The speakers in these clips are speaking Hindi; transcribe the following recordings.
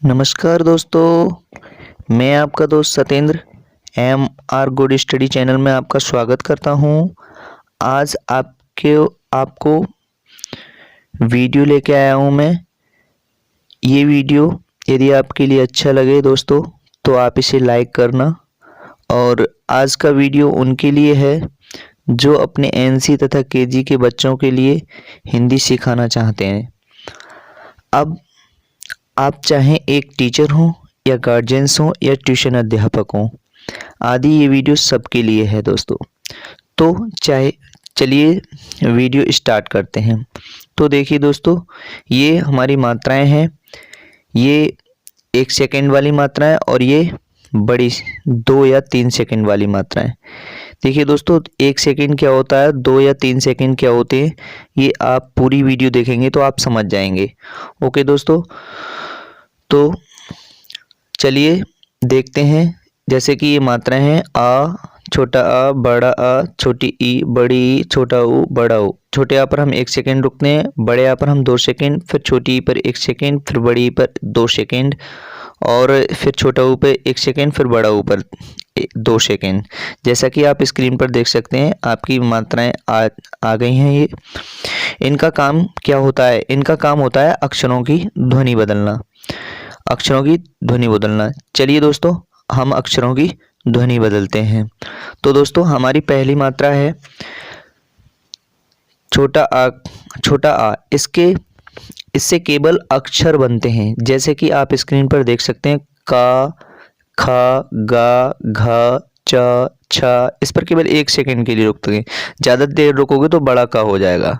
नमस्कार दोस्तों, मैं आपका दोस्त Satendra M R good study channel में आपका स्वागत करता हूं। आज आपको वीडियो लेके आया हूं मैं। ये वीडियो यदि आपके लिए अच्छा लगे दोस्तों तो आप इसे लाइक करना। और आज का वीडियो उनके लिए है जो अपने एनसी तथा केजी के बच्चों के लिए हिंदी सिखाना चाहते हैं। अब आप चाहें एक टीचर हों या गार्जियंस हों या ट्यूशन अध्यापक हों, आदि ये वीडियो सबके लिए है दोस्तों। तो चलिए वीडियो स्टार्ट करते हैं। तो देखिए दोस्तों, ये हमारी मात्राएं हैं। ये 1 सेकंड वाली मात्राएं और ये बड़ी 2 या 3 सेकंड वाली मात्राएं। देखिए दोस्तों, 1 सेकंड क्या होता है, 2 या 3 सेकंड क्या होते हैं, ये आप पूरी वीडियो देखेंगे तो आप समझ जाएंगे। ओके दोस्तों, तो चलिए देखते हैं। जैसे कि ये मात्राएं हैं आ, छोटा आ, बड़ा आ, छोटी ई, बड़ी ई, छोटा ऊ, बड़ा ऊ। छोटे आ पर हम 1 सेकंड रुकते हैं, बड़े आ पर हम 2 सेकंड, फिर छोटी ई पर 1 सेकंड, फिर बड़ी ई पर 2 सेकंड, और फिर छोटा ऊ पर 1 सेकंड, फिर बड़ा ऊ पर 2 सेकंड। जैसा कि आप स्क्रीन पर देख सकते हैं, आपकी मात्राएं आ गई हैं। ये इनका काम क्या होता है? इनका काम होता है अक्षरों की ध्वनि बदलना। अक्षरों की ध्वनि बदलना। चलिए दोस्तों, हम अक्षरों की ध्वनि बदलते हैं। तो दोस्तों, हमारी पहली मात्रा है छोटा आ। छोटा आ, इससे केवल अक्षर बनते हैं। जैसे कि आप स्क्रीन पर देख सकते हैं, का, ख, गा, घ, च, छ। इस पर केवल 1 सेकंड के लिए रुकते हैं। ज़्यादा देर रुकोगे तो बड़ा का हो जाएगा,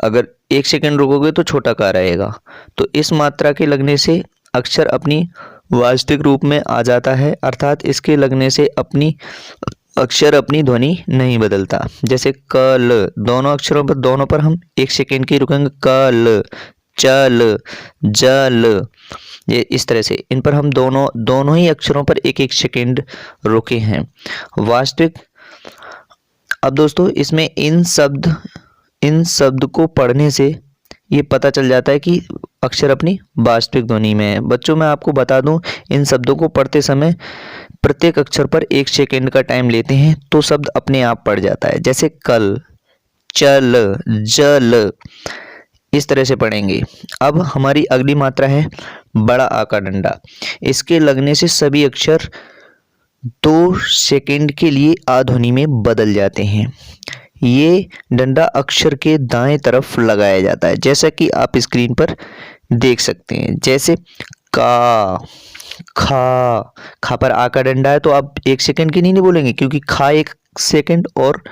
अगर 1 सेकंड रुकोगे तो छोटा का रहेगा। तो इस मात्रा के लगने से अक्षर अपनी वास्तविक रूप में आ जाता है, अर्थात इसके लगने से अक्षर अपनी ध्वनि नहीं बदलता। जैसे क, ल, दोनों अक्षरों पर हम 1 सेकंड की रुकेंगे। क, ल, च, ल, ज, ल। ये इस तरह से इन पर हम दोनों ही अक्षरों पर 1-1 सेकंड रुके हैं वास्तविक। अब दोस्तों, इसमें इन शब्द को पढ़ने से ये पता चल जाता है कि अक्षर अपनी वास्तविक ध्वनि में है। बच्चों, मैं आपको बता दूं, इन शब्दों को पढ़ते समय प्रत्येक अक्षर पर 1 सेकंड का टाइम लेते हैं तो शब्द अपने आप पढ़ जाता है। जैसे कल, चल, जल, इस तरह से पढ़ेंगे। अब हमारी अगली मात्रा है बड़ा आ का डंडा। इसके लगने से सभी अक्षर 2 सेकंड के लिए आ ध्वनि में बदल जाते हैं। ये डंडा अक्षर के दाएं तरफ लगाया जाता है, जैसा कि आप स्क्रीन पर देख सकते हैं। जैसे का, खा पर आ का डंडा है तो आप 1 सेकंड की नहीं बोलेंगे, क्योंकि खा 1 सेकंड और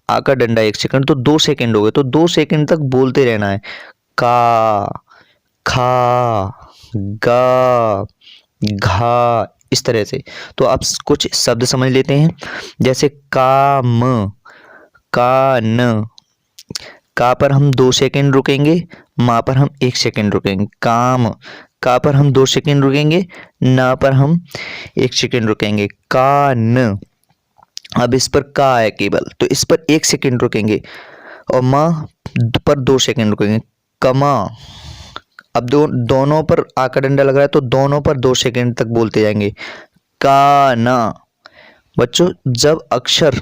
आ का डंडा 1 सेकंड, तो 2 सेकंड हो गए। तो 2 सेकंड तक बोलते रहना है। का, खा, गा, घा, इस तरह से। तो आप कुछ शब्द समझ लेते हैं। जैसे काम, कान। का पर हम 2 सेकंड रुकेंगे, मा पर हम 1 सेकंड रुकेंगे। काम। का पर हम 2 सेकंड रुकेंगे, ना पर हम 1 सेकंड रुकेंगे। कान। अब इस पर का है केवल, तो इस पर 1 सेकंड रुकेंगे, और मा पर 2 सेकंड रुकेंगे। कमा। अब दोनों पर आ का डंडा लग रहा है तो दोनों पर 2 सेकंड तक बोलते जाएंगे। काना। बच्चों, जब अक्षर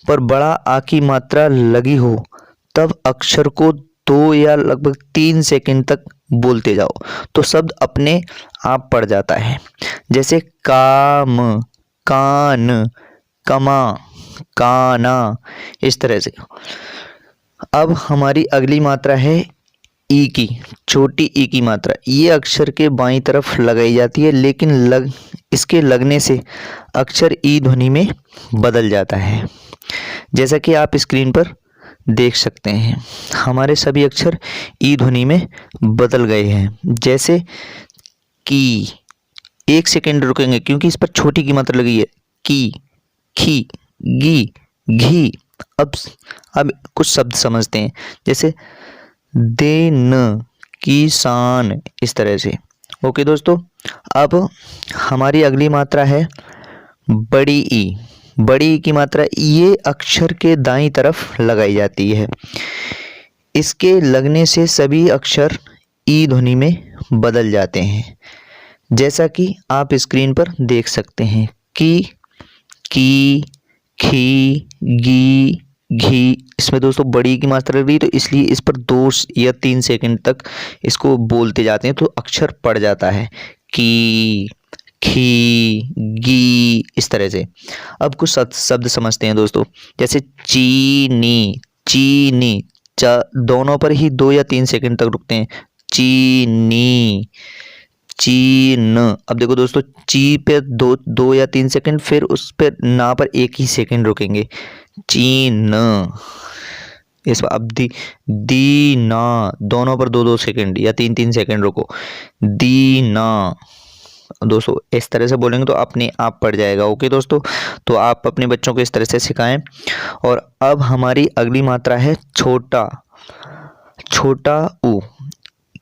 पर बड़ा आ की मात्रा लगी हो तब अक्षर को 2 या लगभग 3 सेकंड तक बोलते जाओ तो शब्द अपने आप पड़ जाता है। जैसे काम, कान, कमा, काना, इस तरह से। अब हमारी अगली मात्रा है ई की, छोटी ई की मात्रा। ये अक्षर के बाईं तरफ लगाई जाती है, लेकिन इसके लगने से अक्षर ई ध्वनि में बदल जाता है। जैसा कि आप स्क्रीन पर देख सकते हैं, हमारे सभी अक्षर ई ध्वनि में बदल गए हैं। जैसे की, 1 सेकंड रुकेंगे क्योंकि इस पर छोटी की मात्रा लगी है। की, खी, गी, घी। अब कुछ शब्द समझते हैं। जैसे दिन, किसान, इस तरह से। ओके दोस्तों, अब हमारी अगली मात्रा है बड़ी ई। बड़ी ई की मात्रा ये अक्षर के दाईं तरफ लगाई जाती है। इसके लगने से सभी अक्षर ई ध्वनि में बदल जाते हैं। जैसा कि आप स्क्रीन पर देख सकते हैं की, खी, गी, घी। इसमें दोस्तों बड़ी की मात्रा लग रही है तो इसलिए इस पर 2 या 3 सेकंड तक इसको बोलते जाते हैं तो अक्षर पड़ जाता है की, खी, गी, इस तरह से। अब कुछ शब्द समझते हैं दोस्तों, जैसे चीनी, चीनी। दोनों पर ही 2 या 3 सेकंड तक रुकते हैं। चीनी, चीन। अब देखो दोस्तों, ची पे दो या 3 सेकंड, फिर उस पर ना पर 1 ही सेकंड रुकेंगे। चीन। इस अब दीना, दोनों पर 2-2 सेकंड या 3-3 सेकंड रुको। दीना। दोस्तों इस तरह से बोलेंगे तो अपने आप पड़ जाएगा। ओके दोस्तों, तो आप अपने बच्चों को इस तरह से सिखाएं। और अब हमारी अगली मात्रा है छोटा, छोटा ऊ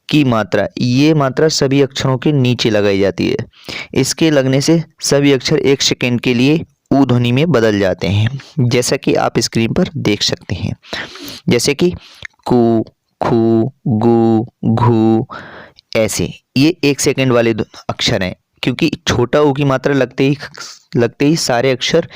की मात्रा। ये मात्रा सभी अक्षरों के नीचे लगाई जाती है। इसके लगने से सभी अक्षर 1 सेकंड के लिए ऊ ध्वनि में बदल जाते हैं, जैसा कि आप स्क्रीन पर देख सकते हैं। जैसे कि कू, खू, गू, घू, ऐसे। ये 1 सेकंड वाले अक्षर हैं, क्योंकि छोटा ऊ की मात्रा लगते ही सारे अक्षर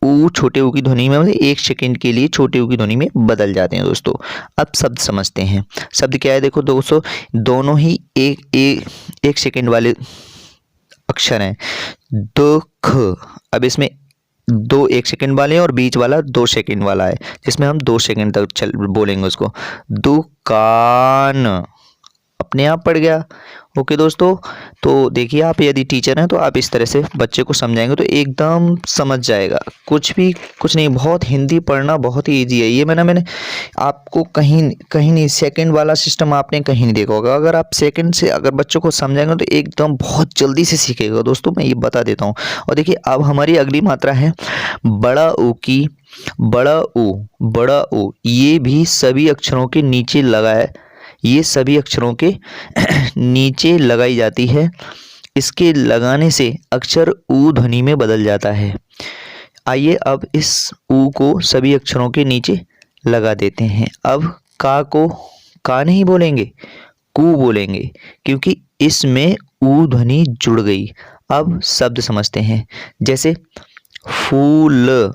ऊ, छोटे ऊ की ध्वनि में 1 सेकंड के लिए छोटे ऊ की ध्वनि में बदल जाते हैं दोस्तों। अब शब्द समझते हैं। शब्द क्या है, देखो दोस्तों, दोनों ही एक सेकंड वाले अक्षर हैं। दुख। अब इसमें 2 1 सेकंड वाले हैं और बीच वाला 2 सेकंड वाला है, जिसमें हम 2 सेकंड तक बोलेंगे उसको। दुकान, अपने आप पड़ गया। ओके दोस्तों, तो देखिए, आप यदि टीचर हैं तो आप इस तरह से बच्चे को समझाएंगे तो एकदम समझ जाएगा। कुछ नहीं, बहुत हिंदी पढ़ना बहुत ही ईजी है। ये मैंने आपको कहीं नहीं, सेकंड वाला सिस्टम आपने कहीं नहीं देखा होगा। अगर आप सेकंड से अगर बच्चों को समझाएंगे तो एकदम बहुत जल्दी से सीखेगा दोस्तों, मैं ये बता देता हूँ। और देखिए, अब हमारी अगली मात्रा है बड़ा ऊ की। बड़ा ऊ, ये भी सभी अक्षरों के नीचे ये सभी अक्षरों के नीचे लगाई जाती है। इसके लगाने से अक्षर ऊ ध्वनि में बदल जाता है। आइए अब इस ऊ को सभी अक्षरों के नीचे लगा देते हैं। अब का को का नहीं बोलेंगे, कू बोलेंगे, क्योंकि इसमें ऊ ध्वनि जुड़ गई। अब शब्द समझते हैं, जैसे फूल,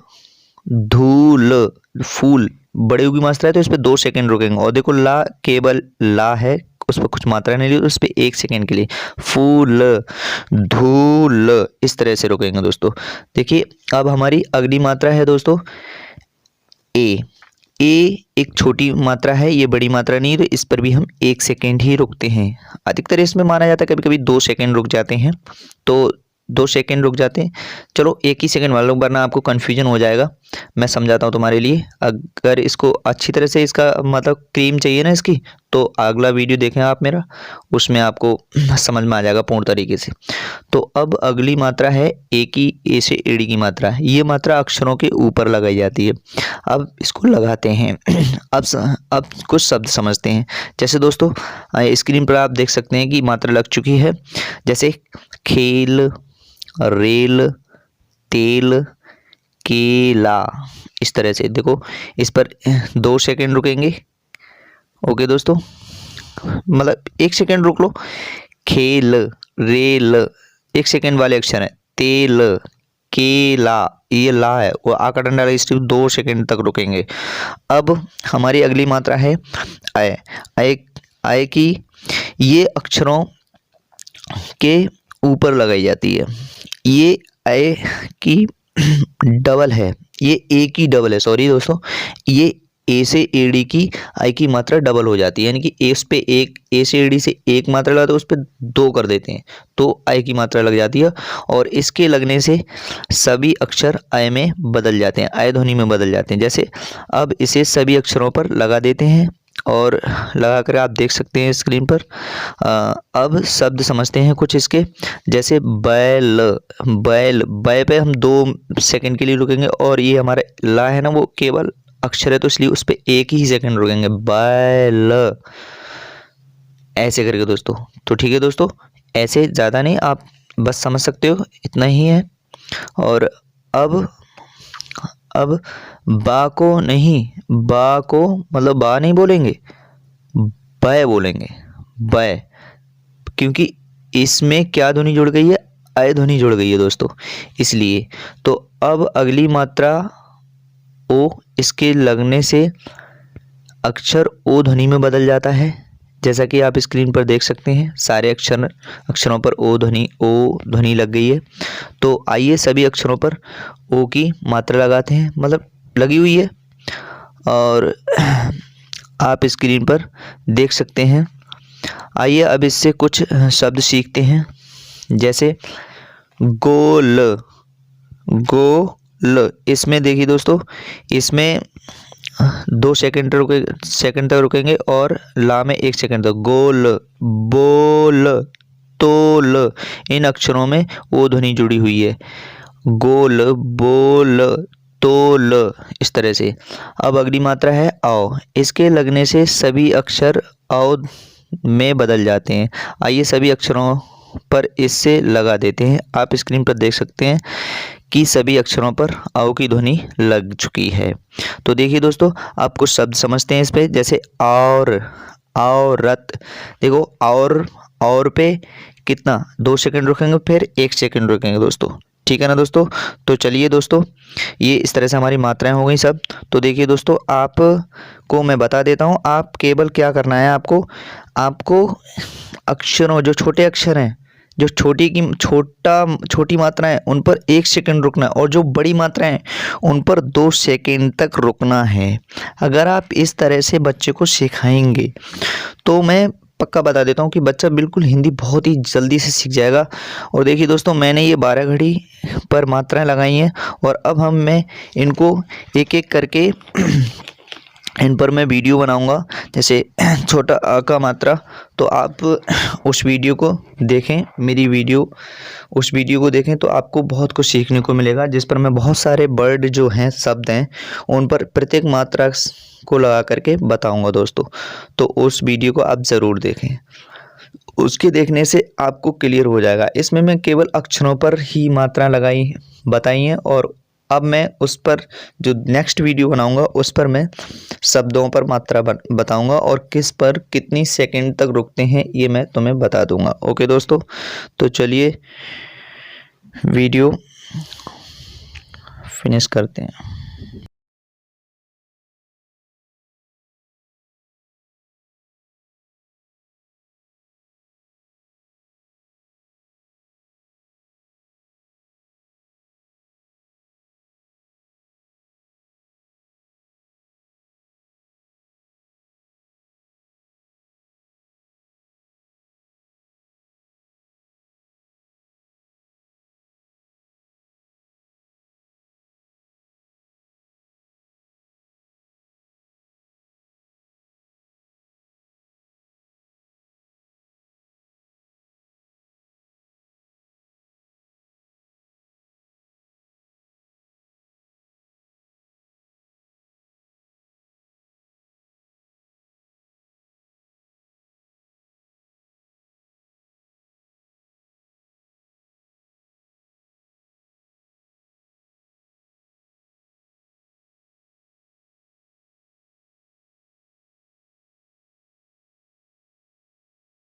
धूल। फूल बड़े ऊ की मात्रा है तो इस पर 2 सेकंड रुकेंगे। और देखो, ला केवल ला है, उस पर कुछ मात्रा नहीं ली, उस पर 1 सेकंड के लिए। फूल, धूल, इस तरह से रुकेंगे दोस्तों। देखिए, अब हमारी अगली मात्रा है दोस्तों ए। एक छोटी मात्रा है, ये बड़ी मात्रा नहीं है, तो इस पर भी हम 1 सेकंड ही रुकते हैं। अधिकतर इसमें माना जाता है, कभी कभी 2 सेकंड रुक जाते हैं, तो 2 सेकंड रुक जाते हैं। चलो 1 ही सेकंड वालों, वरना आपको कन्फ्यूजन हो जाएगा। मैं समझाता हूँ तुम्हारे लिए। अगर इसको अच्छी तरह से इसका मतलब क्रीम चाहिए ना इसकी, तो अगला वीडियो देखें आप मेरा, उसमें आपको समझ में आ जाएगा पूर्ण तरीके से। तो अब अगली मात्रा है ए की। ए से एड़ी की मात्रा है। ये मात्रा अक्षरों के ऊपर लगाई जाती है। अब इसको लगाते हैं। अब कुछ शब्द समझते हैं। जैसे दोस्तों, स्क्रीन पर आप देख सकते हैं कि मात्रा लग चुकी है। जैसे खेल, रेल, तेल, केला, इस तरह से। देखो, इस पर 2 सेकंड रुकेंगे। ओके दोस्तों, मतलब 1 सेकंड रुक लो। खेल, रेल, 1 सेकंड वाले अक्षर हैं। तेल, केला, ये ला है, वो आ का डंडा है, इसलिए 2 सेकंड तक रुकेंगे। अब हमारी अगली मात्रा है आय। आय की, ये अक्षरों के ऊपर लगाई जाती है। ये आय की डबल है, ये ए की डबल है। सॉरी दोस्तों, ये ए से एडी की आई की मात्रा डबल हो जाती है, यानी कि ए पे एक, ए से एडी से 1 मात्रा लगाते हैं, उस पर 2 कर देते हैं तो आई की मात्रा लग जाती है। और इसके लगने से सभी अक्षर आय में बदल जाते हैं, आय ध्वनि में बदल जाते हैं। जैसे अब इसे सभी अक्षरों पर लगा देते हैं और लगा कर आप देख सकते हैं स्क्रीन पर। अब शब्द समझते हैं कुछ इसके। जैसे बैल, बैल, बै पे हम 2 सेकंड के लिए रुकेंगे, और ये हमारा ला है ना, वो केवल अक्षर है तो इसलिए उस पर 1 ही सेकंड रुकेंगे। बैल, ऐसे करके दोस्तों। तो ठीक है दोस्तों, ऐसे ज़्यादा नहीं, आप बस समझ सकते हो, इतना ही है। और अब बा को नहीं, बा को मतलब बा नहीं बोलेंगे, बै बोलेंगे। बै, क्योंकि इसमें क्या ध्वनि जुड़ गई है, अय ध्वनि जुड़ गई है दोस्तों, इसलिए। तो अब अगली मात्रा ओ, इसके लगने से अक्षर ओ ध्वनि में बदल जाता है, जैसा कि आप स्क्रीन पर देख सकते हैं सारे अक्षरों पर ओ ध्वनि लग गई है। तो आइए सभी अक्षरों पर ओ की मात्रा लगाते हैं, मतलब लगी हुई है, और आप स्क्रीन पर देख सकते हैं। आइए अब इससे कुछ शब्द सीखते हैं, जैसे गोल, गोल। इसमें देखिए दोस्तों, इसमें 2 सेकंड तक रुकेंगे और ला में 1 सेकंड तक। गोल, बोल, तोल, इन अक्षरों में ओ ध्वनि जुड़ी हुई है। गोल, बोल, तोल, इस तरह से। अब अगली मात्रा है औ, इसके लगने से सभी अक्षर औ में बदल जाते हैं। आइए सभी अक्षरों पर इससे लगा देते हैं। आप स्क्रीन पर देख सकते हैं कि सभी अक्षरों पर औ की ध्वनि लग चुकी है। तो देखिए दोस्तों, आप कुछ शब्द समझते हैं इस पे, जैसे और, औरत। देखो और पे कितना 2 सेकंड रुकेंगे, फिर 1 सेकंड रुकेंगे दोस्तों, ठीक है ना दोस्तों। तो चलिए दोस्तों, ये इस तरह से हमारी मात्राएं हो गई सब। तो देखिए दोस्तों, आपको मैं बता देता हूँ, आप केवल क्या करना है, आपको अक्षरों, जो छोटे अक्षर हैं, जो छोटी मात्रा है, उन पर 1 सेकंड रुकना है, और जो बड़ी मात्रा है उन पर 2 सेकंड तक रुकना है। अगर आप इस तरह से बच्चे को सिखाएंगे तो मैं पक्का बता देता हूँ कि बच्चा बिल्कुल हिंदी बहुत ही जल्दी से सीख जाएगा। और देखिए दोस्तों, मैंने ये 12 घड़ी पर मात्राएं लगाई हैं, और अब मैं इनको एक एक करके इन पर मैं वीडियो बनाऊंगा, जैसे छोटा अ का मात्रा। तो आप उस वीडियो को देखें, उस वीडियो को देखें, तो आपको बहुत कुछ सीखने को मिलेगा, जिस पर मैं बहुत सारे वर्ड जो हैं, शब्द हैं, उन पर प्रत्येक मात्रा को लगा करके बताऊंगा दोस्तों। तो उस वीडियो को आप ज़रूर देखें, उसके देखने से आपको क्लियर हो जाएगा। इसमें मैं केवल अक्षरों पर ही मात्रा बताई हैं, और अब मैं उस पर जो नेक्स्ट वीडियो बनाऊंगा उस पर मैं शब्दों पर मात्रा बताऊंगा, और किस पर कितनी सेकंड तक रुकते हैं ये मैं तुम्हें बता दूंगा। ओके दोस्तों, तो चलिए वीडियो फिनिश करते हैं।